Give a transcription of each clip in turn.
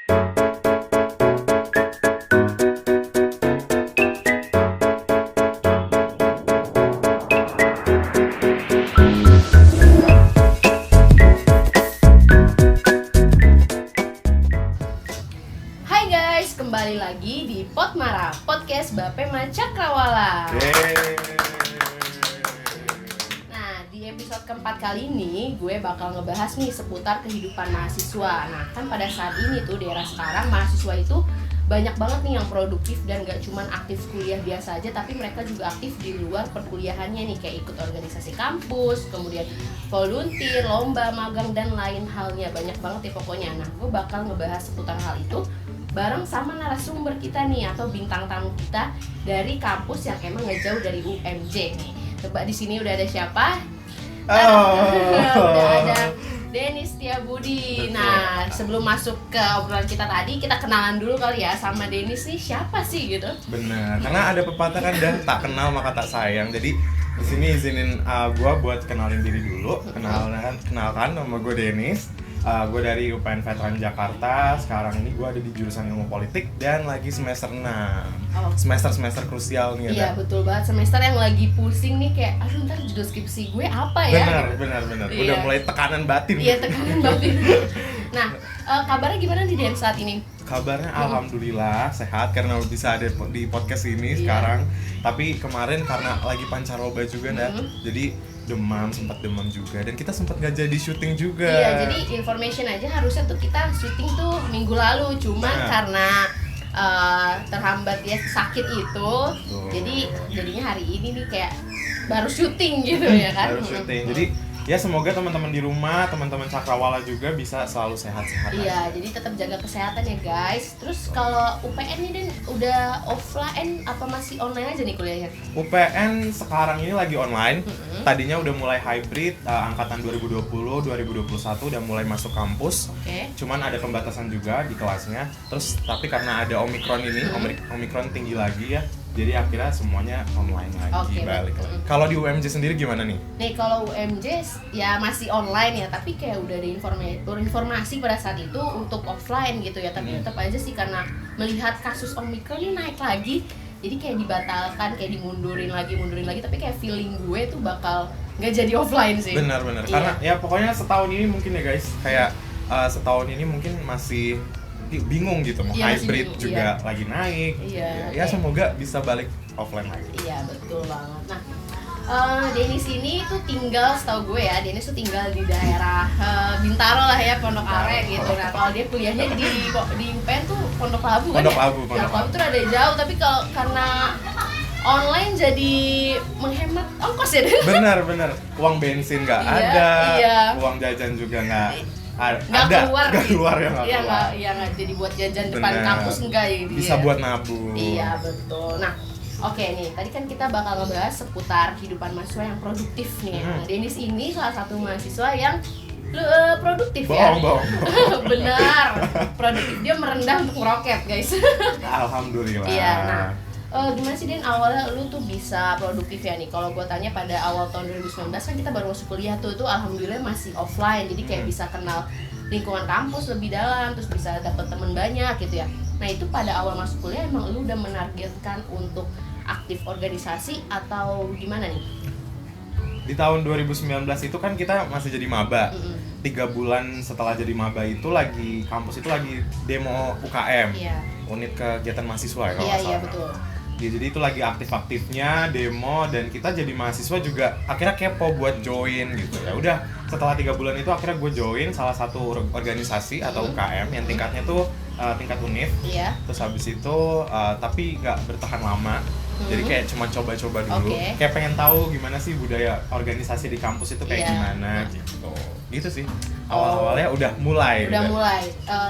Hai guys, kembali lagi di Potmara, podcast Bapema Cakrawala. Nah, di episode keempat kali ini gue bakal ngebahas nih seputar kehidupan mahasiswa. Nah, kan pada saat ini tuh di era sekarang mahasiswa itu banyak banget nih yang produktif dan gak cuman aktif kuliah biasa aja, tapi mereka juga aktif di luar perkuliahannya nih, kayak ikut organisasi kampus, kemudian volunteer, lomba, magang, dan lain halnya. Banyak banget ya pokoknya. Nah, gue bakal ngebahas seputar hal itu bareng sama narasumber kita nih, atau bintang tamu kita dari kampus yang emang gak jauh dari UMJ nih. Coba di sini udah ada siapa? Udah ada Dennis Setiabudi. Nah, sebelum masuk ke obrolan kita tadi, kita kenalan dulu kali ya sama Dennis nih, siapa sih gitu? Bener, karena ada pepatah kan, dan tak kenal maka tak sayang. Jadi di sini izinin gue buat kenalin diri dulu. Kenalkan nama gue Dennis. Gue dari UPN Veteran Jakarta. Sekarang ini gue ada di jurusan Ilmu Politik dan lagi semester 6. Semester krusial nih. Iya, betul banget. Semester yang lagi pusing nih, kayak aduh ntar judul skripsi gue apa ya? Benar. Iya. Udah mulai tekanan batin. Iya, tekanan batin. Nah, kabarnya gimana nih Den saat ini? Kabarnya alhamdulillah sehat karena bisa ada di podcast ini sekarang. Tapi kemarin karena lagi pancaroba juga jadi sempat demam juga, dan kita sempat nggak jadi syuting juga. Iya, jadi information aja, harusnya tuh kita syuting tuh minggu lalu, cuman karena terhambat ya sakit itu, jadinya hari ini nih kayak baru syuting gitu ya kan? Baru syuting. Jadi ya semoga teman-teman di rumah, teman-teman Cakrawala juga bisa selalu sehat-sehat. Iya, jadi tetap jaga kesehatan ya guys. Terus kalau UPN nih Den, udah offline apa masih online aja nih kuliahnya? UPN sekarang ini lagi online. Tadinya udah mulai hybrid, angkatan 2020, 2021 udah mulai masuk kampus. Cuman ada pembatasan juga di kelasnya. Terus tapi karena ada Omikron ini, Omikron tinggi lagi ya. Jadi akhirnya semuanya online lagi, balik lagi. Kalau di UMJ sendiri gimana nih? Nih kalau UMJ ya masih online ya, tapi kayak udah ada informasi pada saat itu untuk offline gitu ya. Tapi tetap aja sih karena melihat kasus Omikron ini naik lagi, jadi kayak dibatalkan, kayak dimundurin lagi. Tapi kayak feeling gue tuh bakal nggak jadi offline sih. Benar. Iya. Karena ya pokoknya setahun ini mungkin ya guys, kayak setahun ini mungkin masih bingung gitu, mau hybrid juga lagi naik. Ya semoga bisa balik offline lagi. Iya, betul banget. Nah, Dennis ini tuh tinggal, setahu gue ya, Dennis tuh tinggal di daerah Bintaro lah ya, Pondok Aren gitu. Nah, kalau dia kuliahnya di UPN tuh Pondok Labu kan? Pondok Labu tuh rada jauh, tapi kalau karena online jadi menghemat ongkos ya. Benar. Uang bensin nggak ada, uang jajan juga nggak keluar. Iya, nggak jadi buat jajan depan kampus enggak ya. Bisa buat nabung. Iya, betul. Nah, oke nih, tadi kan kita bakal ngebahas seputar kehidupan mahasiswa yang produktif nih. Dennis ini salah satu mahasiswa yang produktif ya. Bohong. Benar. Produktif, dia merendah untuk meroket, guys. Alhamdulillah. Iya, nah. Gimana sih Den, awalnya lu tuh bisa produktif ya nih? Kalau gue tanya pada awal tahun 2019 kan kita baru masuk kuliah tuh alhamdulillah masih offline, jadi kayak bisa kenal lingkungan kampus lebih dalam, terus bisa dapet temen banyak gitu ya. Nah itu pada awal masuk kuliah emang lu udah menargetkan untuk aktif organisasi atau gimana nih? Di tahun 2019 itu kan kita masih jadi maba. 3 bulan setelah jadi maba itu kampus itu lagi demo UKM, unit kegiatan mahasiswa ya kalau nggak salah. Iya, betul. Ya, jadi itu lagi aktif-aktifnya demo, dan kita jadi mahasiswa juga akhirnya kepo buat join gitu. Ya udah, setelah 3 bulan itu akhirnya gue join salah satu organisasi atau UKM yang tingkatnya tuh tingkat univ. Terus habis itu tapi nggak bertahan lama. Jadi kayak cuma coba-coba dulu. Kayak pengen tahu gimana sih budaya organisasi di kampus itu kayak gimana gitu. Gitu sih. Awal-awalnya udah mulai.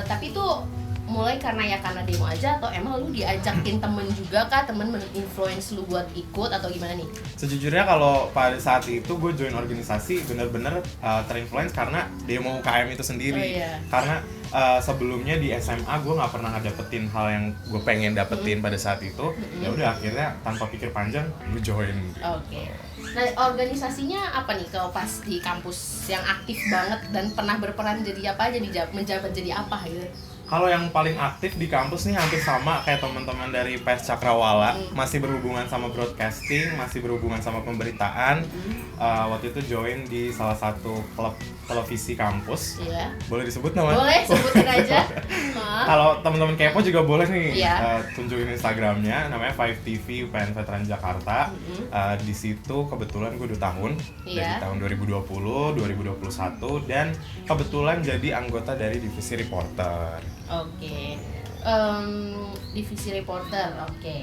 Tapi tuh mulai karena demo aja, atau emang lu diajakin temen juga kah? Temen men-influence lu buat ikut atau gimana nih? Sejujurnya kalau pada saat itu gue join organisasi bener-bener terinfluence karena demo UKM itu sendiri. Karena sebelumnya di SMA gue nggak pernah dapetin hal yang gue pengen dapetin pada saat itu. Ya udah, akhirnya tanpa pikir panjang gue join gitu. Nah, organisasinya apa nih kalau pas di kampus yang aktif banget dan pernah berperan jadi apa aja, menjabat jadi apa gitu? Kalau yang paling aktif di kampus nih hampir sama kayak teman-teman dari Pers Cakrawala, masih berhubungan sama broadcasting, masih berhubungan sama pemberitaan. Waktu itu join di salah satu klub televisi kampus. Iya. Boleh disebut namanya? Boleh, sebutin aja. Kalau teman-teman kepo juga boleh nih, Iya. tunjukin Instagramnya, namanya 5TV UPN Veteran Jakarta. Di situ kebetulan gue 2 tahun, dari Iya. tahun 2020, 2021, dan kebetulan jadi anggota dari divisi reporter. Oke. Divisi reporter, oke.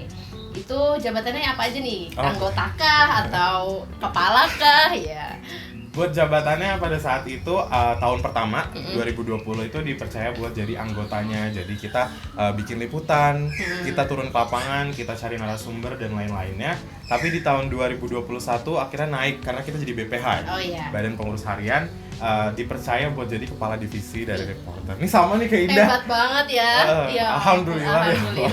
Itu jabatannya apa aja nih? Oh. Anggota kah atau kepala kah? Ya. Buat jabatannya pada saat itu tahun pertama 2020 itu dipercaya buat jadi anggotanya. Jadi kita bikin liputan, kita turun ke lapangan, kita cari narasumber dan lain-lainnya. Tapi di tahun 2021 akhirnya naik karena kita jadi BPH, Oh iya. Badan Pengurus Harian, dipercaya buat jadi kepala divisi dari reporter. Ini sama nih kayak Indah. Hebat banget ya. Ya. Alhamdulillah. Alhamdulillah.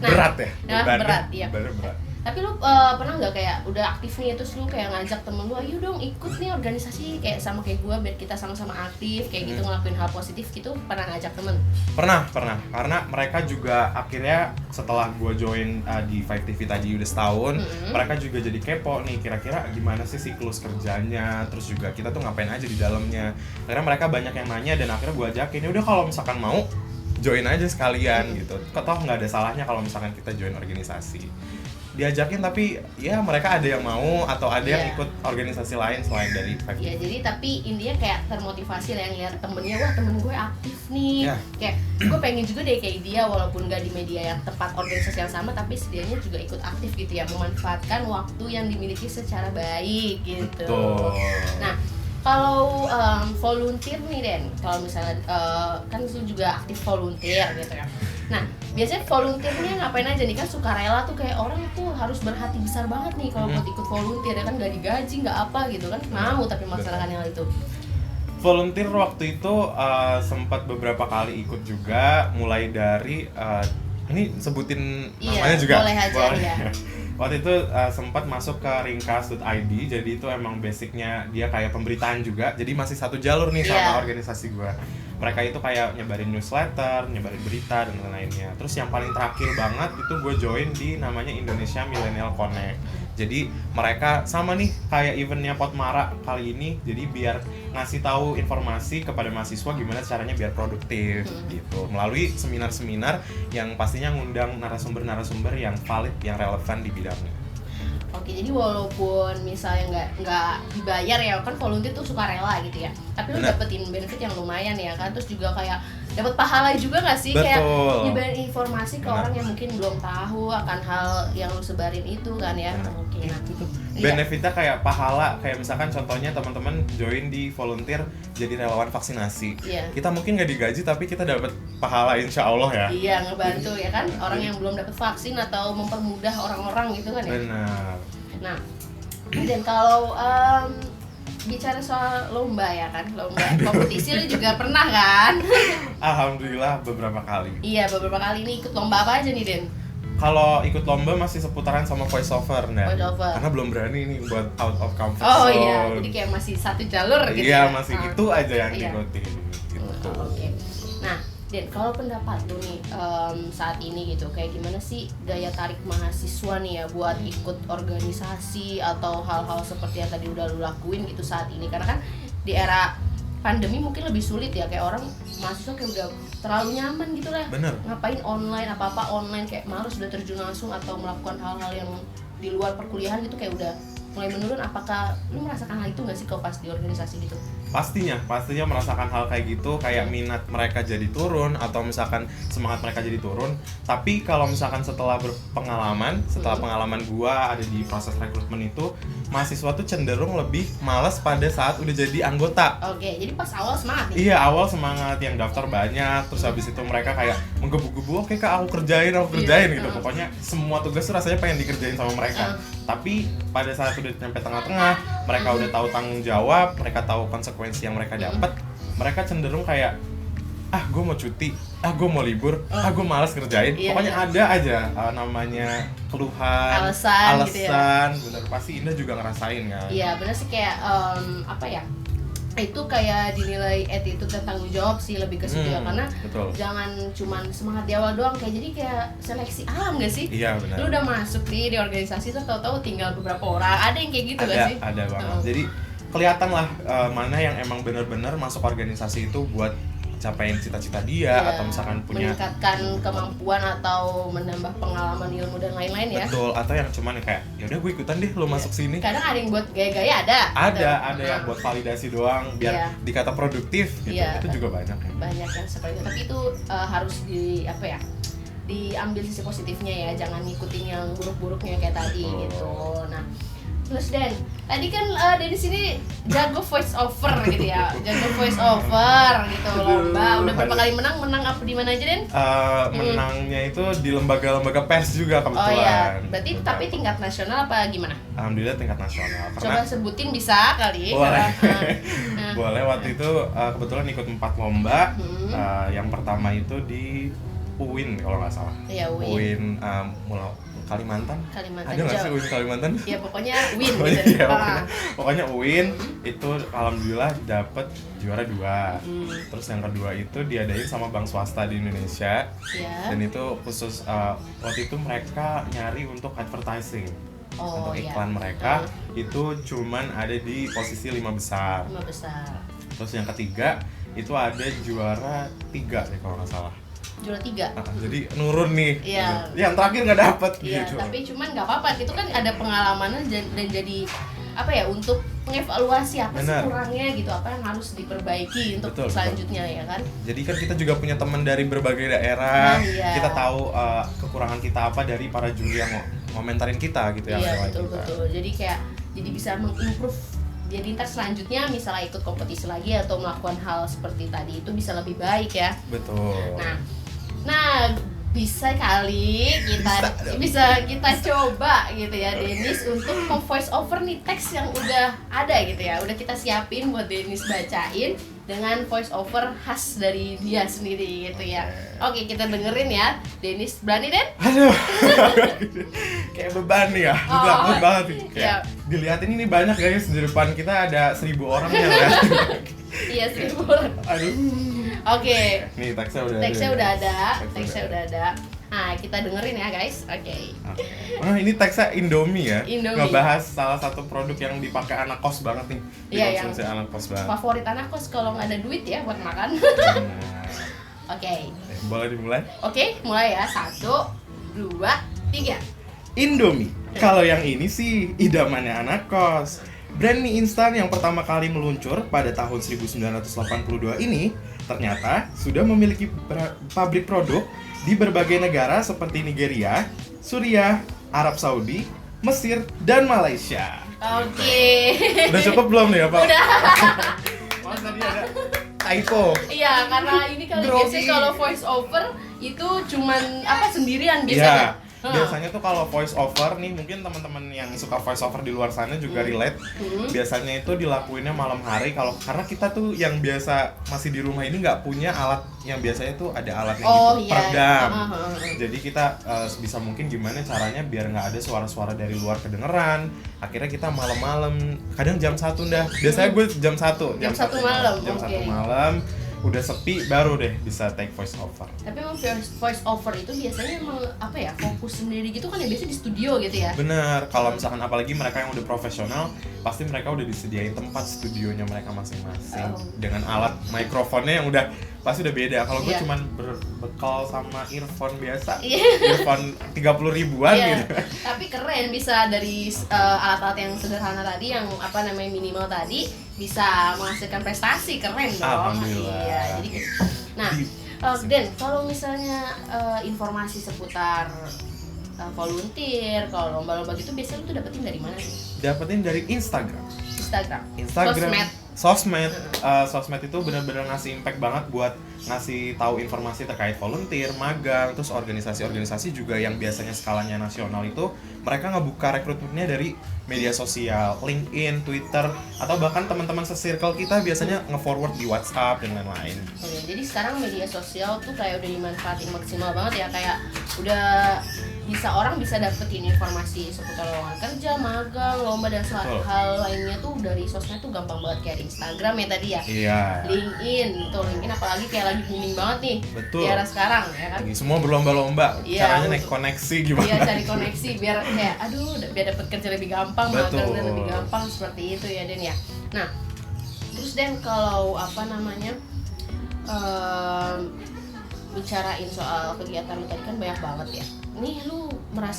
Nah, Berat ya? nah, bebannya. berat, iya. Bebannya berat. Tapi lu pernah nggak kayak udah aktif nih terus lu kayak ngajak temen lu, ayo dong ikut nih organisasi kayak sama kayak gua biar kita sama-sama aktif kayak gitu ngelakuin hal positif gitu, pernah ngajak temen? Pernah, karena mereka juga akhirnya setelah gue join di 5TV tadi udah setahun, mereka juga jadi kepo nih kira-kira gimana sih siklus kerjanya, terus juga kita tuh ngapain aja di dalamnya. Akhirnya mereka banyak yang nanya dan akhirnya gue ajakin, ya udah kalau misalkan mau join aja sekalian gitu. Toh nggak ada salahnya kalau misalkan kita join organisasi. Diajakin tapi ya mereka ada yang mau atau ada yang ikut organisasi lain selain dari 5TV. Ya jadi tapi intinya kayak termotivasi lah yang lihat temennya, wah temen gue aktif nih, kayak gue pengen juga deh kayak dia walaupun gak di media yang tepat organisasi yang sama tapi setidaknya juga ikut aktif gitu ya, memanfaatkan waktu yang dimiliki secara baik gitu. Betul. Nah kalau volunteer nih Den, kalau misalnya kan lu juga aktif volunteer gitu ya. Nah biasanya volunteernya ngapain aja nih, kan sukarela tuh kayak orang tuh harus berhati besar banget nih kalau buat ikut volunteer ya kan, gak digaji gak apa gitu kan, mau tapi melaksanakan hal itu. Volunteer waktu itu sempat beberapa kali ikut juga, mulai dari ini sebutin namanya juga boleh aja ya. Waktu itu sempat masuk ke ringkas.id, jadi itu emang basicnya dia kayak pemberitaan juga, jadi masih satu jalur nih sama organisasi gue. Mereka itu kayak nyebarin newsletter, nyebarin berita dan lain-lainnya. Terus yang paling terakhir banget itu gue join di namanya Indonesia Millennial Connect. Jadi mereka sama nih kayak eventnya Potmara kali ini, jadi biar ngasih tahu informasi kepada mahasiswa gimana caranya biar produktif gitu, melalui seminar-seminar yang pastinya ngundang narasumber-narasumber yang valid, yang relevan di bidangnya. Oke, jadi walaupun misalnya nggak dibayar ya, kan volunteer tuh sukarela gitu ya, tapi lu dapetin benefit yang lumayan ya kan, terus juga kayak dapat pahala juga nggak sih? Betul. Kayak nyebarin informasi ke orang yang mungkin belum tahu akan hal yang lu sebarin itu kan ya. Oke, nah benefitnya kayak pahala, kayak misalkan contohnya teman-teman join di volunteer jadi relawan vaksinasi. Kita mungkin nggak digaji tapi kita dapat pahala insya Allah ya. Iya, ngebantu ya kan orang yang belum dapat vaksin atau mempermudah orang-orang gitu kan ya. Benar. Nah, dan kalau bicara soal lomba ya kan, lomba kompetisi lu juga pernah kan? Alhamdulillah beberapa kali. Iya, beberapa kali ini ikut lomba apa aja nih Den? Kalau ikut lomba masih seputaran sama voice over, karena belum berani nih buat out of comfort zone. Oh iya, jadi kayak masih satu jalur gitu. Iya, masih itu aja yang diikutin gitu. Oke. Nah, Den, kalau pendapat lu nih saat ini gitu, kayak gimana sih daya tarik mahasiswa nih ya buat ikut organisasi atau hal-hal seperti yang tadi udah lu lakuin gitu saat ini? Karena kan di era pandemi mungkin lebih sulit ya, kayak orang mahasiswa kayak udah terlalu nyaman gitu lah. Bener. Ngapain online, apa-apa online, kayak malas udah terjun langsung atau melakukan hal-hal yang di luar perkuliahan gitu kayak udah mulai menurun. Apakah lu merasakan hal itu nggak sih kalau pas di organisasi gitu? Pastinya merasakan hal kayak gitu, kayak minat mereka jadi turun atau misalkan semangat mereka jadi turun. Tapi kalau misalkan setelah berpengalaman, setelah pengalaman gua ada di proses rekrutmen itu, mahasiswa tuh cenderung lebih malas pada saat udah jadi anggota. Oke, jadi pas awal semangat nih? Iya, awal semangat, yang daftar banyak, terus habis itu mereka kayak menggebu-gebu, oke kak aku kerjain gitu. Pokoknya semua tugas tuh rasanya pengen dikerjain sama mereka. Tapi pada saat udah sampai tengah-tengah, mereka udah tahu tanggung jawab, mereka tahu konsekuensi yang mereka dapat, mereka cenderung kayak gue mau cuti, gue mau libur, gue malas kerjain. Pokoknya ada aja namanya keluhan, alasan gitu ya. Bener, pasti Indah juga ngerasain kan. Iya bener sih, kayak apa ya, itu kayak dinilai attitude dan tanggung jawab sih, lebih ke situ ya, karena betul. jangan cuman semangat di awal doang, kayak jadi kayak seleksi alam gak sih? Iya benar. Lu udah masuk di organisasi tuh tahu-tahu tinggal beberapa orang, ada yang kayak gitu gak sih? Ada banget. Jadi kelihatan lah mana yang emang benar-benar masuk organisasi itu buat capain cita-cita dia, atau misalkan punya meningkatkan kemampuan atau menambah pengalaman ilmu dan lain-lain ya. Betul, atau yang cuman kayak ya udah gue ikutan deh lo masuk sini. Kadang ada yang buat gaya-gaya ada yang buat validasi doang biar dikata produktif gitu. Itu juga banyak ya. Banyak yang seperti itu, tapi itu harus diambil sisi positifnya ya, jangan ngikutin yang buruk-buruknya kayak tadi gitu. Nah, terus Dan, tadi kan dari sini jago voice over gitu ya, jago voice over gitu, lomba. Udah berapa kali menang apa di mana aja Den? Menangnya itu di lembaga-lembaga pers juga kebetulan. Oh iya, berarti tapi tingkat nasional apa gimana? Alhamdulillah tingkat nasional. Coba sebutin bisa kali. Boleh. Boleh, waktu itu kebetulan ikut 4 lomba. Yang pertama itu di UIN kalau nggak salah. Iya, UIN Kalimantan. Ada nggak sih UIN Kalimantan? Ya pokoknya UIN gitu. Pokoknya UIN itu alhamdulillah dapet juara 2. Terus yang kedua itu diadain sama bank swasta di Indonesia. Dan itu khusus waktu itu mereka nyari untuk advertising. Untuk iklan mereka itu cuman ada di posisi 5 besar. Terus yang ketiga itu ada juara 3 deh kalau nggak salah. Juara 3. Jadi nurun nih. Iya. Yang terakhir nggak dapet gitu. Tapi cuman nggak apa-apa, itu kan ada pengalaman dan jadi apa ya, untuk mengevaluasi apa sih kurangnya gitu, apa yang harus diperbaiki untuk selanjutnya ya kan. Jadi kan kita juga punya teman dari berbagai daerah. Kita tahu kekurangan kita apa dari para juri yang ngomentarin kita gitu ya. Iya, betul. Jadi kayak bisa mengimprove. Jadi ntar selanjutnya misalnya ikut kompetisi lagi atau melakukan hal seperti tadi itu bisa lebih baik ya. Betul. Nah bisa kali kita coba gitu ya Denis untuk voice over nih teks yang udah ada gitu ya, udah kita siapin buat Denis bacain dengan voice over khas dari dia sendiri gitu ya. Oke, kita dengerin ya. Denis, berani Den? Aduh, kayak beban nih ya, takut banget nih. Kayak dilihatin ini banyak guys, di depan kita ada 1.000 orang yang lihat. Iya, 1.000 orang. Aduh. Oke. Nih teksnya udah ada. Nah, kita dengerin ya guys. Oke. Ini teksnya Indomie ya. Ngebahas salah satu produk yang dipakai anak kos banget nih. Iya, yang anak kos banget. Favorit anak kos kalau nggak ada duit ya buat makan. Oke. Boleh dimulai? Oke, mulai ya. 1, 2, 3. Indomie. Kalau yang ini sih idamannya anak kos. Brand mie instan yang pertama kali meluncur pada tahun 1982 ini ternyata sudah memiliki pabrik produk di berbagai negara seperti Nigeria, Suriah, Arab Saudi, Mesir, dan Malaysia. Oke. Udah cukup belum nih ya Pak? Udah. Mas tadi ada typo. Iya, karena ini biasanya kalau voice over itu cuman sendirian biasanya. Biasanya tuh kalau voice over nih, mungkin teman-teman yang suka voice over di luar sana juga relate. Biasanya itu dilakuinnya malam hari karena kita tuh yang biasa masih di rumah ini nggak punya alat yang biasanya tuh ada alat yang peredam. Jadi kita bisa mungkin gimana caranya biar nggak ada suara-suara dari luar kedengeran. Akhirnya kita malam-malam, kadang jam 1 dah. Biasanya gue jam 1 malam. Jam 1 malam. Udah sepi baru deh bisa take voice over. Tapi emang voice over itu biasanya emang fokus sendiri gitu kan ya, biasanya di studio gitu ya. Bener, kalau misalkan apalagi mereka yang udah profesional, pasti mereka udah disediain tempat studionya mereka masing-masing dengan alat mikrofonnya yang pasti udah beda. Kalau gue cuman berbekal sama earphone biasa, earphone 30 ribuan gitu. Tapi keren, bisa dari alat-alat yang sederhana tadi, yang minimal tadi, bisa menghasilkan prestasi, keren dong. Alhamdulillah. Iya, jadi Den, kalau misalnya informasi seputar volunteer, kalau lomba-lomba gitu biasanya lu tuh dapetin dari mana sih? Dapetin dari Instagram. Sosmed. Sosmed itu benar-benar ngasih impact banget buat ngasih tahu informasi terkait volunteer, magang, terus organisasi-organisasi juga yang biasanya skalanya nasional itu mereka ngebuka rekrutmennya dari media sosial, LinkedIn, Twitter, atau bahkan teman-teman se-circle kita biasanya nge-forward di WhatsApp dan lain-lain. Oke, jadi sekarang media sosial tuh kayak udah dimanfaatin maksimal banget ya, kayak udah orang bisa dapetin informasi seputar lowongan kerja, magang, lomba dan hal lainnya tuh dari sosmed tuh gampang banget, kayak Instagram ya tadi ya. Iya. LinkedIn apalagi kayak lagi booming banget nih. Betul. Di era sekarang ya kan. Semua berlomba-lomba. Iya, caranya naik koneksi gimana? Iya, cari koneksi biar kayak biar dapet kerja lebih gampang, magang dan lebih gampang seperti itu ya Den ya. Nah, terus Den kalau bicarain soal kegiatan lu tadi kan banyak banget ya. Nih lu pernah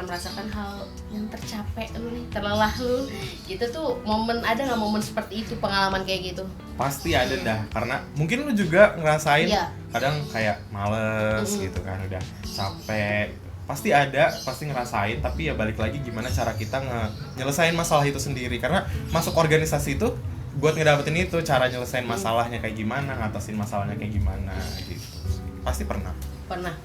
merasakan hal yang tercapek lu nih, terlelah lu gitu tuh, ada nggak momen seperti itu, pengalaman kayak gitu? Pasti ada dah, karena mungkin lu juga ngerasain kadang kayak males gitu kan, udah capek, pasti ngerasain, tapi ya balik lagi gimana cara kita nyelesain masalah itu sendiri, karena masuk organisasi itu buat ngedapetin itu, cara nyelesain masalahnya kayak gimana, ngatasin masalahnya kayak gimana gitu. Pasti pernah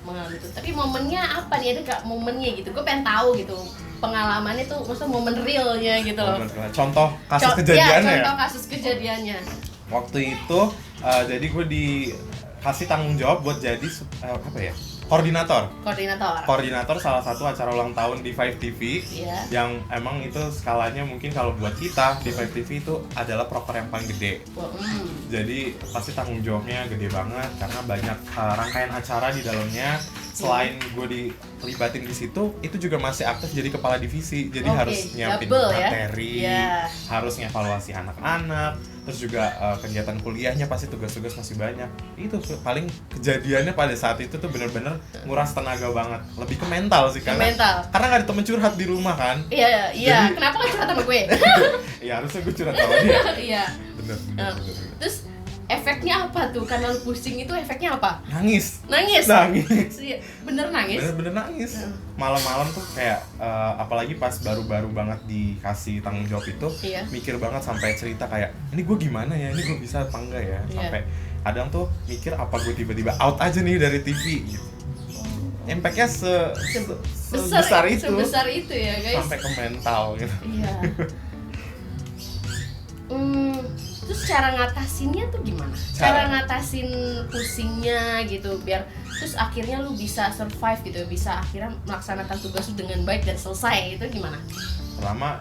mengalami itu. Tapi momennya apa nih? Ada gak momennya gitu? Gue pengen tahu gitu. Pengalamannya tuh, maksudnya momen realnya gitu loh. Contoh kasus kejadiannya. Iya, contoh kasus kejadiannya. Waktu itu jadi gue dikasih tanggung jawab buat jadi koordinator salah satu acara ulang tahun di 5 TV. Yang emang itu skalanya mungkin kalau buat kita di 5 TV itu adalah proker yang paling gede. Jadi pasti tanggung jawabnya gede banget karena banyak rangkaian acara di dalamnya. Selain gue dilibatin di situ, itu juga masih aktif jadi kepala divisi. Jadi harus nyiapin materi, harus ngevaluasi anak-anak, terus juga kegiatan kuliahnya pasti tugas-tugas masih banyak. Itu paling kejadiannya pada saat itu tuh bener-bener nguras tenaga banget. Lebih ke mental sih, karena nggak ada temen curhat di rumah kan. Iya. Jadi, kenapa nggak curhat sama gue? Iya, harusnya gue curhat sama dia. Iya. Bener. Terus efeknya apa tuh? Karena pusing itu efeknya apa? Nangis. Bener nangis? Malam-malam tuh kayak apalagi pas baru-baru banget dikasih tanggung jawab itu, mikir banget sampai cerita kayak, ini gue gimana ya, ini gue bisa apa enggak ya, sampai kadang tuh mikir apa gue tiba-tiba out aja nih dari TV gitu. Impact-nya sebesar itu ya guys, sampai ke mental gitu. Iya. Terus cara ngatasinnya tuh gimana? Cara ngatasin pusingnya gitu biar terus akhirnya lu bisa survive gitu, bisa akhirnya melaksanakan tugas lu dengan baik dan selesai, itu gimana? Pertama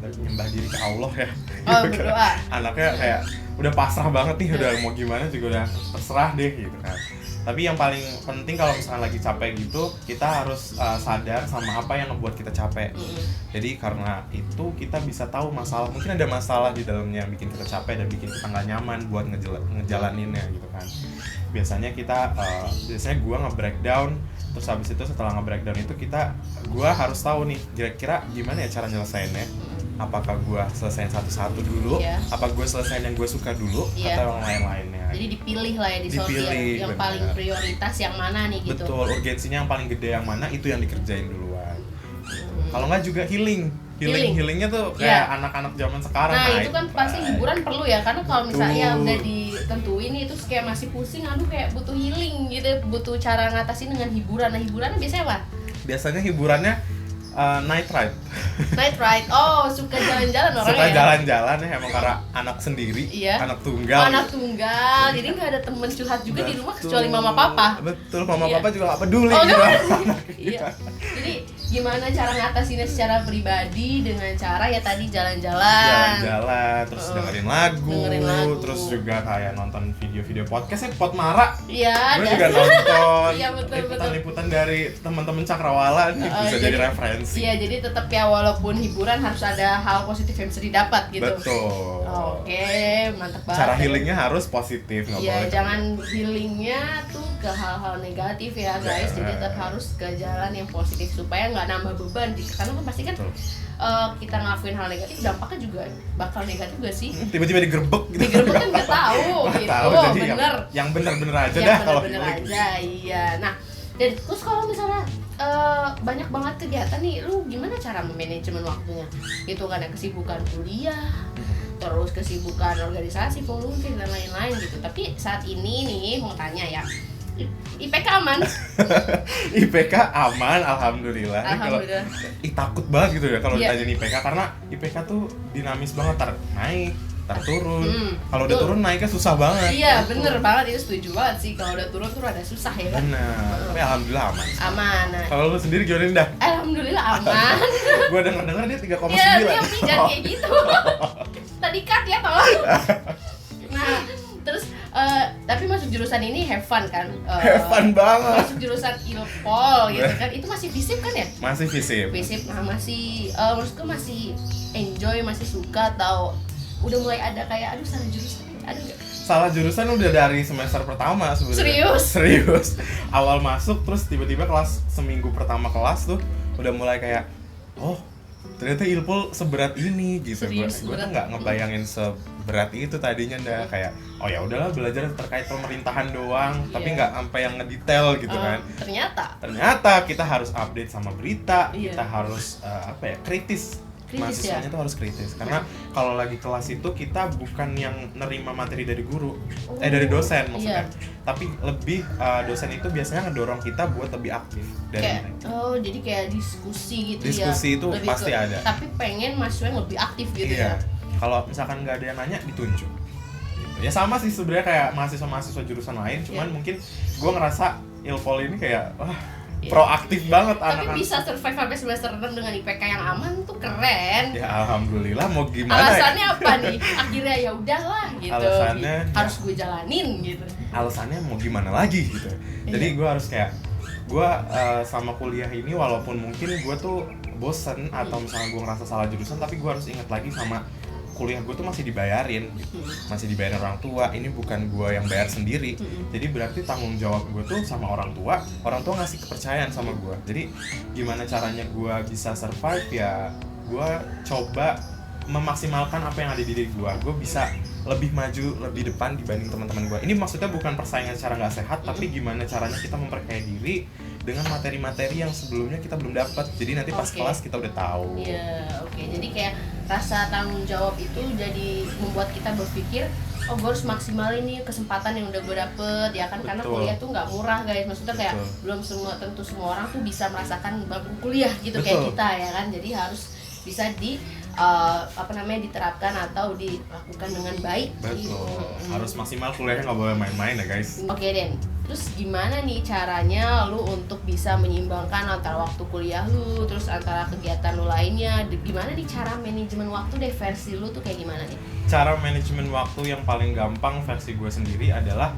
nyembah diri ke Allah ya. Berdoa. Anaknya kayak udah pasrah banget nih, udah mau gimana juga udah terserah deh gitu kan. Tapi yang paling penting kalau misalnya lagi capek gitu, kita harus sadar sama apa yang membuat kita capek. Jadi karena itu kita bisa tahu masalah, mungkin ada masalah di dalamnya yang bikin kita capek dan bikin kita nggak nyaman buat ngejalaninnya gitu kan. Biasanya gue nge-breakdown, terus habis itu setelah nge-breakdown itu gue harus tahu nih kira-kira gimana ya cara nyelesainnya. Apakah gue selesaiin satu-satu dulu, apa gue selesaiin yang gue suka dulu, atau yang lain-lainnya. Jadi dipilih lah ya, yang paling prioritas yang mana nih gitu. Betul, urgensinya yang paling gede yang mana, itu yang dikerjain duluan. Kalau nggak juga healingnya tuh kayak anak-anak zaman sekarang. Nah itu kan pasti hiburan perlu ya, karena kalau misalnya udah ditentuin itu kayak masih pusing, kayak butuh healing gitu, butuh cara ngatasin dengan hiburan. Nah hiburannya biasanya apa? Biasanya hiburannya night ride. Oh, suka jalan-jalan orangnya. Suka jalan-jalan ya, emang karena anak sendiri, anak tunggal. Jadi nggak ada temen curhat juga di rumah kecuali mama papa. Betul, papa juga nggak peduli. Iya. Jadi gimana cara ngatasinnya secara pribadi, dengan cara ya tadi jalan-jalan, terus dengerin lagu, terus juga kayak nonton video-video podcast Potmara. Iya. Gue juga nonton. Iya betul. Liputan dari teman-teman Cakrawala nih, bisa jadi referensi. Iya, jadi tetap ya walaupun hiburan harus ada hal positif yang bisa didapat gitu. Betul. Oke, mantap banget. Cara healingnya harus positif, nggak boleh. Iya, jangan healingnya tuh ke hal-hal negatif ya guys. Jadi tetap harus ke jalan yang positif supaya nggak nambah beban. Karena kan pasti kan kita ngelakuin hal negatif, dampaknya juga bakal negatif gak sih? Tiba-tiba digerebek gitu. Digerebek kan nggak tahu gitu. Jadi bener. Yang bener-bener aja dah kalau bener aja, iya. Nah, dan terus kalau misalnya banyak banget kegiatan nih, lu gimana cara memanajemen waktunya? Itu kan ada kesibukan kuliah, terus kesibukan organisasi, volunteer dan lain-lain gitu. Tapi saat ini nih mau tanya ya, IPK aman? IPK aman, alhamdulillah. Alhamdulillah. Takut banget gitu ya kalau ditanya IPK, karena IPK tuh dinamis banget, naik, ntar turun. Kalau udah betul. turun naiknya susah banget. Iya gitu. bener banget, itu setuju banget sih. Kalau udah turun tuh rada susah ya kan. Bener, tapi alhamdulillah aman. Aman. Nah, Kalau lu sendiri gimana dah? alhamdulillah aman. Gua denger dia 3,9. Iya, dia jangan kayak gitu. Tadi cut ya tolong. Nah, terus tapi masuk jurusan ini have fun kan? Have fun banget. Masuk jurusan Ilpol gitu kan? Itu masih FISIP kan ya? Masih FISIP. FISIP, nah masih maksudku masih enjoy, masih suka atau udah mulai ada kayak aduh salah jurusan, aduh nggak? Salah jurusan udah dari semester pertama sebenarnya. Serius. Awal masuk terus tiba-tiba kelas seminggu pertama kelas tuh udah mulai kayak oh ternyata Ilpol seberat ini gitu. Gue tuh nggak ngebayangin seberat itu tadinya dah, kayak oh ya udahlah belajar terkait pemerintahan doang, tapi nggak sampai yang ngedetail gitu kan. Ternyata kita harus update sama berita, kita harus kritis. Mahasiswanya tuh harus kritis, karena kalau lagi kelas itu kita bukan yang nerima materi dari guru, dari dosen maksudnya, tapi lebih dosen itu biasanya ngedorong kita buat lebih aktif dari mereka. Jadi kayak diskusi gitu. Diskusi itu lebih pasti ada. Tapi pengen mahasiswa yang lebih aktif gitu ya. Kalau misalkan nggak ada yang nanya ditunjuk. Gitu. Ya sama sih sebenarnya kayak mahasiswa jurusan lain, cuman mungkin gue ngerasa Ilpol ini kayak proaktif banget anak-anak. Tapi bisa survive sampai semester 6 dengan IPK yang aman tuh keren. Ya alhamdulillah, mau gimana. Alasannya apa nih? Akhirnya ya udahlah gitu. Alasannya harus gue jalanin gitu. Alasannya mau gimana lagi gitu. Jadi gue harus kayak gue sama kuliah ini walaupun mungkin gue tuh bosen atau misalnya gue ngerasa salah jurusan, tapi gue harus ingat lagi sama kuliah gue tuh masih dibayarin gitu. Masih dibayarin orang tua, ini bukan gue yang bayar sendiri. Jadi berarti tanggung jawab gue tuh sama orang tua ngasih kepercayaan sama gue. Jadi gimana caranya gue bisa survive ya, gue coba memaksimalkan apa yang ada di diri gue bisa lebih maju, lebih depan dibanding teman-teman gue. Ini maksudnya bukan persaingan secara nggak sehat, tapi gimana caranya kita memperkaya diri dengan materi-materi yang sebelumnya kita belum dapat. Jadi nanti pas kelas kita udah tahu. Iya, Jadi kayak rasa tanggung jawab itu jadi membuat kita berpikir, oh gue harus maksimalin nih kesempatan yang udah gue dapet ya kan. Karena kuliah tuh nggak murah guys, maksudnya kayak belum tentu semua orang tuh bisa merasakan bangku kuliah gitu kayak kita ya kan. Jadi harus bisa diterapkan atau dilakukan dengan baik. Betul. Harus maksimal kuliahnya, nggak boleh main-main ya guys. Oke Den, terus gimana nih caranya lu untuk bisa menyeimbangkan antara waktu kuliah lu terus antara kegiatan lu lainnya? Gimana nih cara manajemen waktu deh, versi lu tuh kayak gimana nih? Cara manajemen waktu yang paling gampang versi gue sendiri adalah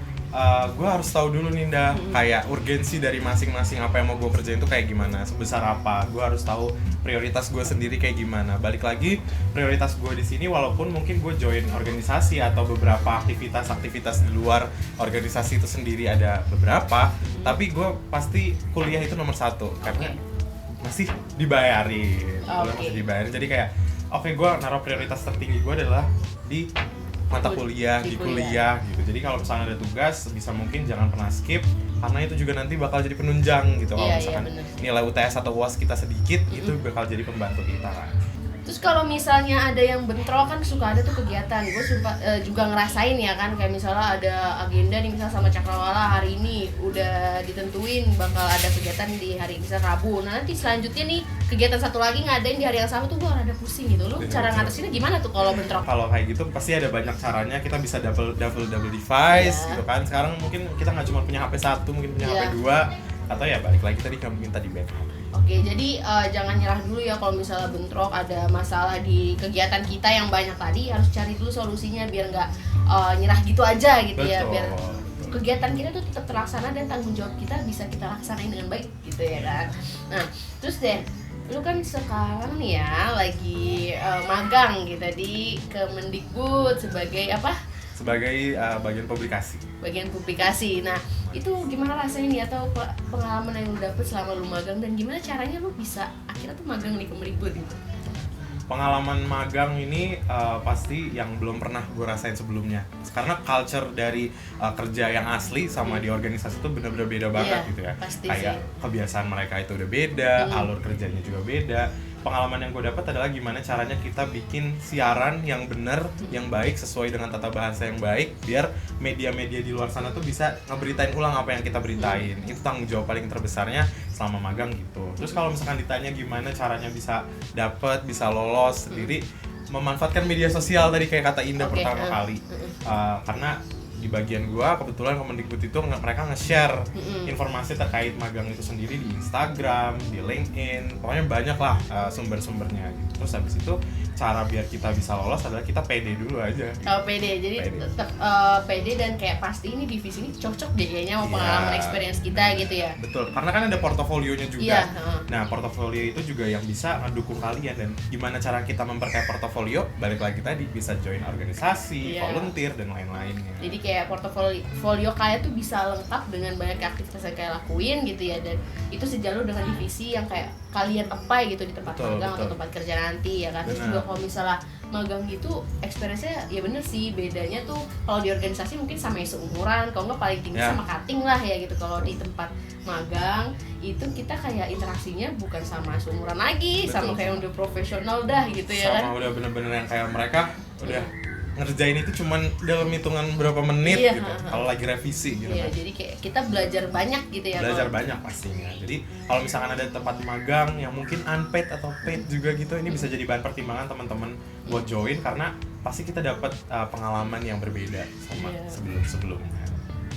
gue harus tahu dulu nih kayak urgensi dari masing-masing apa yang mau gue kerjain itu kayak gimana, sebesar apa. Gue harus tahu prioritas gue sendiri kayak gimana. Balik lagi, prioritas gue di sini walaupun mungkin gue join organisasi atau beberapa aktivitas di luar organisasi itu sendiri ada beberapa, tapi gue pasti kuliah itu nomor satu karena masih dibayarin. Masih dibayarin. Jadi kayak gue naruh prioritas tertinggi gue adalah di mata kuliah, di kuliah gitu. Jadi kalau misalnya ada tugas, bisa mungkin jangan pernah skip, karena itu juga nanti bakal jadi penunjang gitu. Kalau misalkan nilai UTS atau UAS kita sedikit, itu bakal jadi pembantu kita kan. Terus kalau misalnya ada yang bentrok kan suka ada tuh kegiatan, gue juga ngerasain ya kan, kayak misalnya ada agenda nih misalnya sama Cakrawala hari ini udah ditentuin bakal ada kegiatan di hari misalnya Rabu, nah nanti selanjutnya nih kegiatan satu lagi ngadain di hari yang sama tuh gue rada pusing gitu. Lu cara ngatasinnya gimana tuh kalau bentrok? Kalau kayak gitu pasti ada banyak caranya, kita bisa double device gitu kan. Sekarang mungkin kita nggak cuma punya HP satu, mungkin punya HP 2, atau ya balik lagi tadi kamu minta di backup. Oke, jadi jangan nyerah dulu ya kalau misalnya bentrok, ada masalah di kegiatan kita yang banyak tadi, harus cari dulu solusinya biar nggak nyerah gitu aja gitu. Betul. Ya, biar kegiatan kita tuh tetap terlaksana dan tanggung jawab kita bisa kita laksanain dengan baik gitu ya kan. Nah, terus Den, lu kan sekarang nih ya lagi magang gitu di Kemendikbud sebagai apa? Sebagai bagian publikasi. Nah, itu gimana rasanya nih atau pengalaman yang lu dapet selama lu magang dan gimana caranya lu bisa akhirnya tuh magang di Kemendikbud gitu? Pengalaman magang ini pasti yang belum pernah gue rasain sebelumnya. Karena culture dari kerja yang asli sama di organisasi itu benar-benar beda banget gitu ya. Kayak kebiasaan mereka itu udah beda, alur kerjanya juga beda. Pengalaman yang gue dapat adalah gimana caranya kita bikin siaran yang benar, yang baik, sesuai dengan tata bahasa yang baik, biar media-media di luar sana tuh bisa ngeberitain ulang apa yang kita beritain. Itu tanggung jawab paling terbesarnya selama magang gitu. Terus kalau misalkan ditanya gimana caranya bisa dapet, bisa lolos sendiri, memanfaatkan media sosial tadi kayak kata Indah Oke, pertama kali. Karena di bagian gua kebetulan Kemendikbud itu mereka nge-share informasi terkait magang itu sendiri di Instagram, di LinkedIn, pokoknya banyak lah sumber-sumbernya gitu. Terus habis itu cara biar kita bisa lolos adalah kita pede dulu aja. Oh, pede. Jadi tetap pede dan kayak pasti ini divisi ini cocok deh kayaknya sama pengalaman experience kita gitu ya. Betul, karena kan ada portofolionya juga. Iya, Nah, portofolio itu juga yang bisa ngedukung kalian, dan gimana cara kita memperkaya portofolio? Balik lagi tadi, bisa join organisasi, volunteer dan lain-lainnya. Jadi kayak portofolio kalian tuh bisa lengkap dengan banyak aktivitas yang kayak lakuin gitu ya, dan itu sejalur dengan divisi yang kayak kalian apply gitu di tempat magang atau tempat kerja nanti ya kan. Terus juga kalau misalnya magang gitu experience-nya ya bener sih, bedanya tuh kalau di organisasi mungkin sama seumuran, kalau nggak paling tinggi sama cutting lah ya gitu. Kalau di tempat magang itu kita kayak interaksinya bukan sama seumuran lagi, sama kayak udah profesional dah gitu ya kan. Sama udah bener-bener yang kayak mereka udah ngerjain itu cuman dalam hitungan berapa menit gitu. Kalau lagi revisi gitu. Iya, jadi kayak kita belajar banyak gitu ya. Belajar banyak pastinya. Jadi kalau misalkan ada tempat magang yang mungkin unpaid atau paid juga gitu, ini bisa jadi bahan pertimbangan teman-teman buat join, karena pasti kita dapat pengalaman yang berbeda sama sebelum-sebelumnya.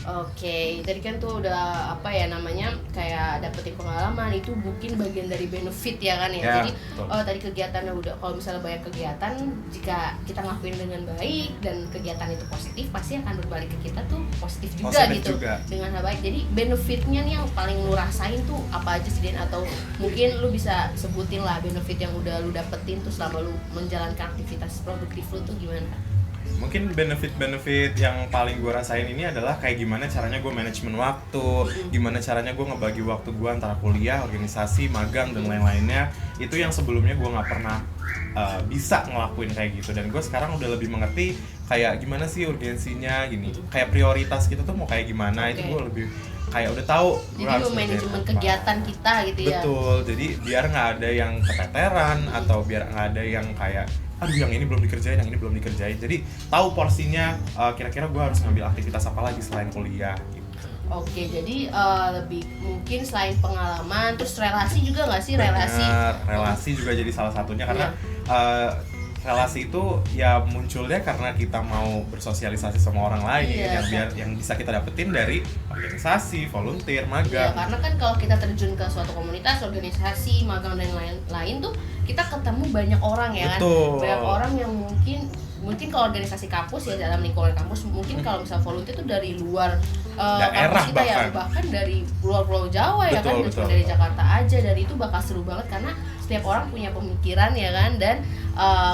Oke, tadi kan tuh udah apa ya namanya kayak dapetin pengalaman, itu mungkin bagian dari benefit ya kan ya. Jadi tadi kegiatannya udah, kalau misalnya banyak kegiatan, jika kita ngelakuin dengan baik dan kegiatan itu positif, pasti akan berbalik ke kita tuh positif juga gitu dengan hal baik. Jadi benefitnya nih yang paling lu rasain tuh apa aja sih Den? Atau mungkin lu bisa sebutin lah benefit yang udah lu dapetin tuh selama lu menjalankan aktivitas produktif lu tuh gimana? Mungkin benefit-benefit yang paling gue rasain ini adalah kayak gimana caranya gue manajemen waktu, gimana caranya gue ngebagi waktu gue antara kuliah, organisasi, magang, dan lain-lainnya. Itu yang sebelumnya gue nggak pernah bisa ngelakuin kayak gitu, dan gue sekarang udah lebih mengerti kayak gimana sih urgensinya gini, kayak prioritas kita tuh mau kayak gimana. Itu gue lebih kayak udah tahu. Jadi manajemen kegiatan kita gitu ya. Betul, jadi biar nggak ada yang keteteran atau biar nggak ada yang kayak aduh yang ini belum dikerjain, yang ini belum dikerjain. Jadi tahu porsinya, kira-kira gue harus ngambil aktivitas apa lagi selain kuliah gitu. Oke, jadi lebih mungkin selain pengalaman, terus relasi juga nggak sih? Relasi juga jadi salah satunya, karena relasi itu ya munculnya karena kita mau bersosialisasi sama orang lain, yang bisa kita dapetin dari organisasi, volunteer, magang. Iya, karena kan kalau kita terjun ke suatu komunitas, organisasi, magang dan lain-lain tuh kita ketemu banyak orang ya kan. Banyak orang yang mungkin kalau organisasi kampus ya dalam lingkungan kampus, mungkin kalau misalnya volunteer tuh dari luar daerah kampus kita bahkan dari luar Pulau Jawa ya kan, dari Jakarta aja. Dari itu bakal seru banget karena setiap orang punya pemikiran ya kan, dan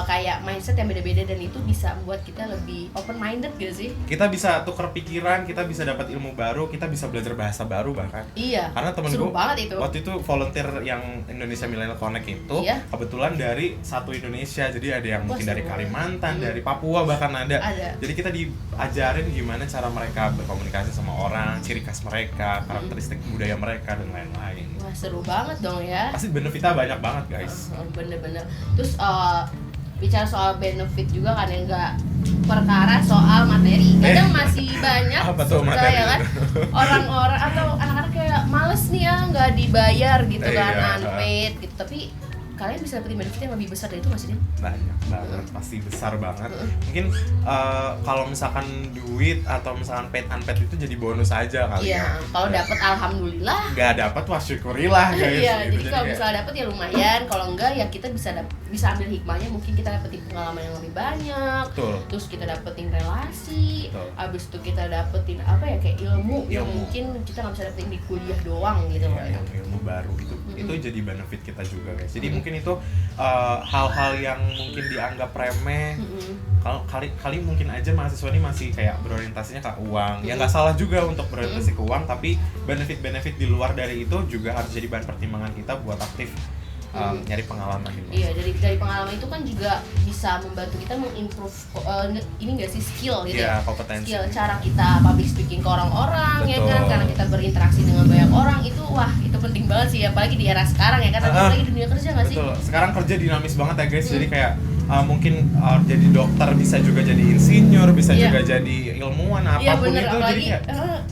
kayak mindset yang beda-beda, dan itu bisa membuat kita lebih open minded gak sih? Kita bisa tukar pikiran, kita bisa dapat ilmu baru, kita bisa belajar bahasa baru bahkan. Iya. Karena temen gue waktu itu volunteer yang Indonesia Millennial Connect itu kebetulan dari satu Indonesia, jadi ada yang mungkin dari Kalimantan, dari Papua bahkan ada. Jadi kita diajarin gimana cara mereka berkomunikasi sama orang, ciri khas mereka, karakteristik budaya mereka dan lain-lain. Wah, seru banget dong ya. Pasti benefitnya banyak banget guys. Bener-bener. Terus bicara soal benefit juga kan, yang nggak perkara soal materi. Kadang masih banyak ya kan orang-orang atau anak-anak kayak males nih ya nggak dibayar gitu kan, unpaid gitu. Tapi kalian bisa dapetin benefit yang lebih besar dari itu nggak sih? Banyak banget, pasti besar banget. Mungkin kalau misalkan duit atau misalkan paid unpaid itu jadi bonus aja kali ya. Kalau dapet alhamdulillah. Nggak dapet wah syukurilah guys. Iya, gitu. Jadi kalau misalnya dapet ya lumayan, kalau enggak ya kita bisa ambil hikmahnya, mungkin kita dapetin pengalaman yang lebih banyak. Terus kita dapetin relasi. Abis itu kita dapetin apa ya, kayak ilmu yang mungkin kita nggak bisa dapetin di kuliah doang gitu. Ilmu baru itu jadi benefit kita juga guys. Jadi mungkin itu hal-hal yang mungkin dianggap remeh. Kalau kali mungkin aja mahasiswa ini masih kayak berorientasinya ke uang. Ya nggak salah juga untuk berorientasi ke uang, tapi benefit-benefit di luar dari itu juga harus jadi bahan pertimbangan kita buat aktif nyari pengalaman gitu. Iya, dari pengalaman itu kan juga bisa membantu kita mengimprove ini nggak sih, skill gitu ya, kompetensi. Skill cara kita public speaking ke orang-orang. Betul. Ya kan, karena kita berinteraksi dengan banyak orang itu itu penting banget sih, apalagi di era sekarang ya kan, apalagi dunia kerja nggak sih? Betul. Sekarang kerja dinamis banget ya guys, jadi kayak mungkin jadi dokter, bisa juga jadi insinyur, bisa juga jadi ilmuwan, apapun itu. Apalagi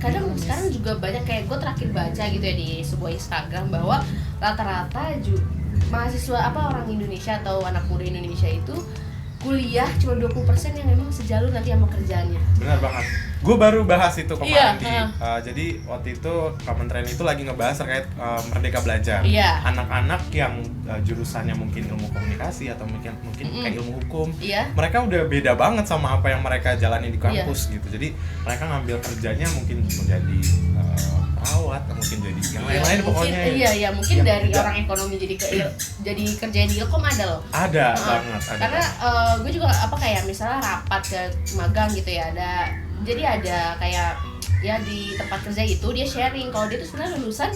kadang sekarang juga banyak, kayak gue terakhir baca gitu ya di sebuah Instagram bahwa rata-rata mahasiswa orang Indonesia atau anak muda Indonesia itu kuliah cuma 20% yang emang sejalur nanti sama kerjaannya. Benar banget. Gue baru bahas itu kemarin Iya, jadi waktu itu Kementerian itu lagi ngebahas terkait Merdeka Belajar. Iya. Anak-anak yang jurusannya mungkin ilmu komunikasi atau mungkin kayak ilmu hukum, Iya. mereka udah beda banget sama apa yang mereka jalani di kampus gitu. Jadi mereka ngambil kerjanya mungkin menjadi perawat, mungkin jadi yang lain-lain mungkin, pokoknya. Iya, mungkin yang dari tidak- orang ekonomi jadi kerjaan di Ilkom ada loh. Ada banget. Ada Karena banget. gue juga kayak misalnya rapat ke magang gitu ya, jadi ada kayak ya di tempat kerja itu dia sharing kalau dia tuh sebenarnya lulusan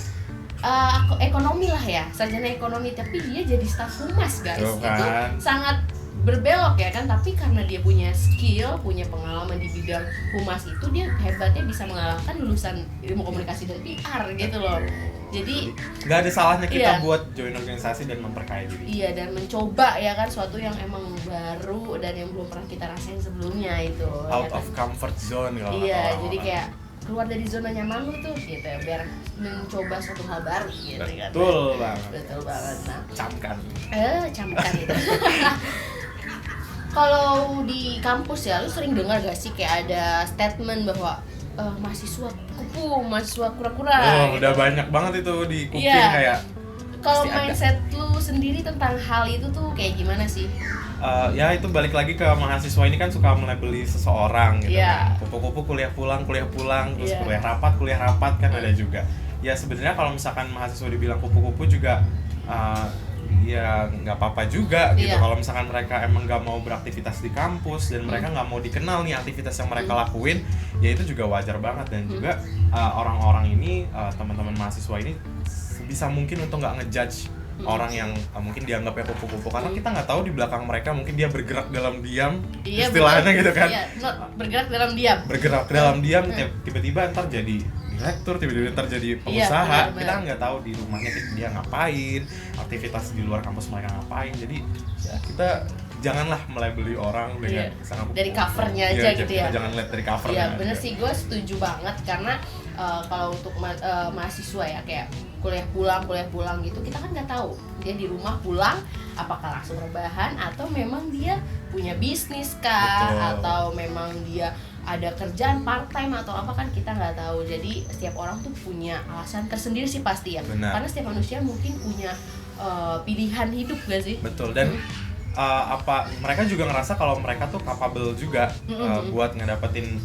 ekonomi lah ya, sarjana ekonomi, tapi dia jadi staf humas guys. Tuh Itu kan. sangat berbelok ya kan, tapi karena dia punya skill, punya pengalaman di bidang humas itu, dia hebatnya bisa mengalahkan lulusan ilmu komunikasi dan PR gitu loh. Jadi nggak ada salahnya kita iya. buat join organisasi dan memperkaya diri. iya, dan mencoba ya kan suatu yang emang baru dan yang belum pernah kita rasain sebelumnya itu. Out ya kan? of comfort zone kalau kata Iya, orang-orang. jadi kayak keluar dari zona nyaman lu tuh gitu ya, biar mencoba suatu hal baru gitu kan. Betul banget. Betul banget. Nah, Camkan. camkan itu. Kalau di kampus ya, lu sering dengar gak sih kayak ada statement bahwa mahasiswa kupu, mahasiswa kura-kura Oh, gitu. udah banyak banget itu di kuping Iya. kayak Kalau pasti ada. mindset lu sendiri tentang hal itu tuh kayak gimana sih? ya itu balik lagi ke mahasiswa ini kan suka melabeli seseorang gitu Iya. kan. Kupu-kupu kuliah pulang, terus Iya. kuliah rapat kan ada juga. Ya sebenarnya kalau misalkan mahasiswa dibilang kupu-kupu juga ya nggak apa-apa juga gitu. Iya. Kalau misalkan mereka emang nggak mau beraktivitas di kampus dan mereka nggak mau dikenal nih aktivitas yang mereka lakuin, ya itu juga wajar banget. Dan juga orang-orang ini, teman-teman mahasiswa ini bisa mungkin untuk nggak ngejudge orang yang mungkin dianggapnya kupu-kupu, karena kita nggak tahu di belakang mereka mungkin dia bergerak dalam diam, Iya, istilahnya betul. gitu kan. Iya, bergerak dalam diam. Bergerak dalam diam, tiba-tiba ntar jadi direktur, tiba-tiba ntar jadi pengusaha. benar-benar. Kita nggak tahu di rumahnya dia ngapain, aktivitas di luar kampus mereka ngapain. Jadi ya kita janganlah melabeli orang dengan Iya. sangat Dari kupu-kupu. covernya Iya, aja gitu ya. Jangan lihat dari covernya. Iya bener aja. sih, gue setuju banget karena kalau untuk mahasiswa ya kayak kuliah pulang gitu, kita kan nggak tahu dia di rumah pulang apakah langsung rebahan atau memang dia punya bisnis kah. Betul. Atau memang dia ada kerjaan part time atau apa, kan kita nggak tahu. Jadi setiap orang tuh punya alasan tersendiri sih pasti ya. Benar. Karena setiap manusia mungkin punya pilihan hidup gak sih? Betul. Dan mereka juga ngerasa kalau mereka tuh capable juga buat ngedapetin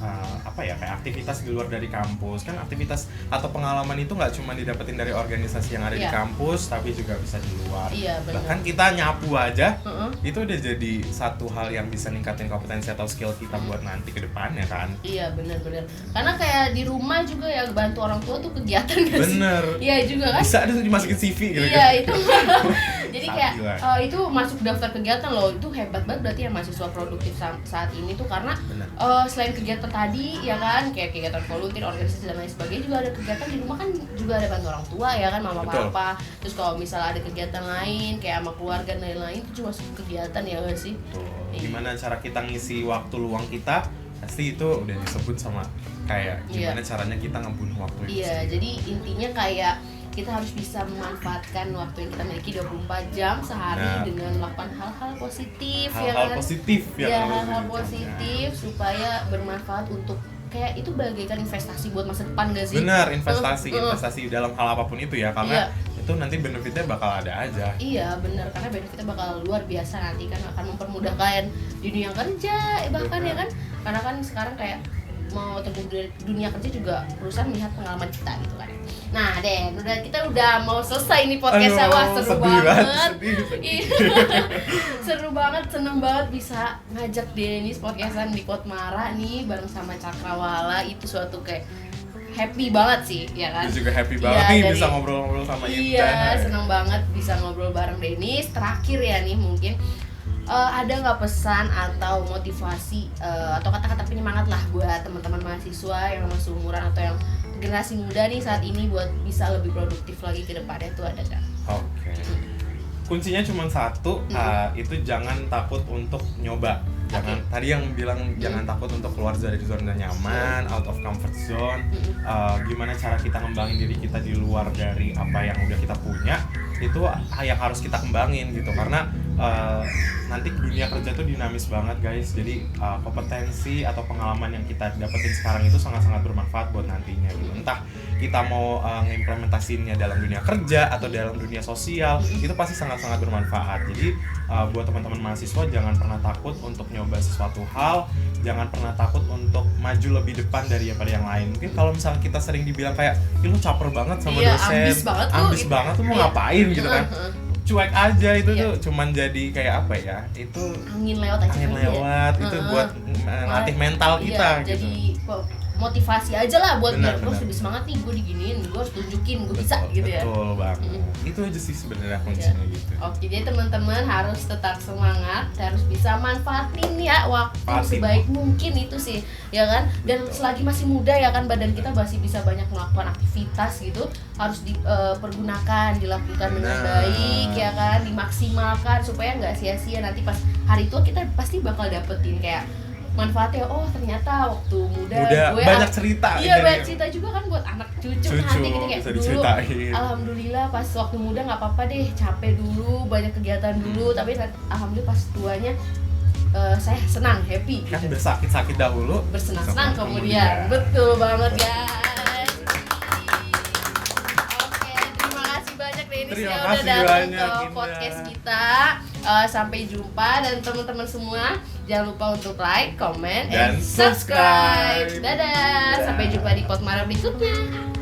kayak aktivitas di luar dari kampus. Kan aktivitas atau pengalaman itu nggak cuma didapetin dari organisasi yang ada di Iya. kampus, tapi juga bisa di luar. Iya, benar. Bahkan kita nyapu aja Heeh. itu udah jadi satu hal yang bisa ningkatin kompetensi atau skill kita buat nanti ke depannya kan. Iya benar-benar. Karena kayak di rumah juga ya bantu orang tua tuh kegiatan gak sih? Bener. Iya juga kan? Bisa ada dimasukin CV gitu Iya kan. itu. Jadi kayak Gila. itu masuk daftar kegiatan loh. Itu hebat banget berarti ya mahasiswa produktif saat ini tuh, karena Bener. selain kegiatan tadi ya kan kayak kegiatan volunteer, organisasi dan lain sebagainya, juga ada kegiatan di rumah kan, juga ada bantu orang tua ya kan, mama Betul. papa. Terus kalau misalnya ada kegiatan lain kayak sama keluarga dan lain-lain itu juga masuk kegiatan ya gak sih? Tuh, gimana cara kita ngisi waktu luang kita, pasti itu udah disebut sama kayak gimana caranya kita ngebunuh waktu itu. Iya, jadi intinya kayak kita harus bisa memanfaatkan waktu yang kita miliki 24 jam sehari Nah. dengan melakukan hal-hal positif ya Hal-hal kan? positif yang Ya, harus hal-hal dilakukan. positif supaya bermanfaat untuk kayak itu bagaikan investasi buat masa depan gak sih? Benar, investasi dalam hal apapun itu ya, karena itu nanti benefitnya bakal ada aja. Iya benar, karena benefitnya bakal luar biasa nanti kan, akan mempermudahkan di dunia kerja bahkan ya kan, karena kan sekarang kayak mau terjun di dunia kerja juga perusahaan melihat pengalaman kita gitu kan. Nah Den, kita udah mau selesai nih podcastnya. Wah seru banget. Sedih. Seru banget, seneng banget bisa ngajak Denis podcastan di Kotmara nih bareng sama Cakrawala. Itu suatu kayak happy banget sih ya kan. Gue juga happy banget Iya, nih dari- bisa ngobrol-ngobrol sama Iya, Intan. seneng banget bisa ngobrol bareng Denis. Terakhir ya nih mungkin ada nggak pesan atau motivasi atau kata-kata penyemangat lah buat teman-teman mahasiswa yang masih umuran atau yang generasi muda nih saat ini buat bisa lebih produktif lagi ke depannya tuh ada nggak? Oke. Kuncinya cuma satu, itu jangan takut untuk nyoba. Jangan tadi yang bilang jangan takut untuk keluar dari zona nyaman, out of comfort zone. Gimana cara kita ngembangin diri kita di luar dari apa yang udah kita punya. itu yang harus kita kembangin gitu, karena nanti dunia kerja tuh dinamis banget guys. Jadi kompetensi atau pengalaman yang kita dapetin sekarang itu sangat-sangat bermanfaat buat nantinya gitu. Entah kita mau ngimplementasiinnya dalam dunia kerja atau dalam dunia sosial, itu pasti sangat-sangat bermanfaat. Jadi buat teman-teman mahasiswa jangan pernah takut untuk nyoba sesuatu hal, jangan pernah takut untuk maju lebih depan daripada yang lain. Mungkin kalau misalnya kita sering dibilang kayak, "Ih, lu caper banget sama dosen, ambis gitu. banget tuh mau ngapain gitu kan." Cuek aja itu tuh cuman jadi kayak apa ya, itu angin lewat aja itu buat ngelatih mental kita gitu. Jadi motivasi aja lah buat biar gue Benar. lebih semangat nih, gue diginiin, gue harus tunjukin gue bisa gitu ya. Betul banget. Itu aja sih sebenarnya kuncinya gitu. Oke, jadi teman-teman harus tetap semangat, harus bisa manfaatin ya waktu sebaik mungkin itu sih, ya kan? Dan selagi masih muda ya kan, badan kita masih bisa banyak melakukan aktivitas gitu, harus dipergunakan, dilakukan dengan baik ya kan, dimaksimalkan supaya nggak sia-sia nanti pas hari tua kita pasti bakal dapetin kayak manfaatnya. Oh ternyata waktu muda gue banyak cerita. Iya banyak cerita juga kan buat anak cucu nanti gitu, kayak dulu alhamdulillah pas waktu muda nggak apa-apa deh, capek dulu, banyak kegiatan dulu, tapi alhamdulillah pas tuanya saya senang, happy kan gitu. bersakit-sakit dahulu, bersenang-senang kemudian. Betul banget guys. Oke, terima kasih banyak Dennis ya udah datang ke podcast kita. Sampai jumpa, dan teman-teman semua jangan lupa untuk like, comment, and subscribe. Dadah. Sampai jumpa di Potmara berikutnya.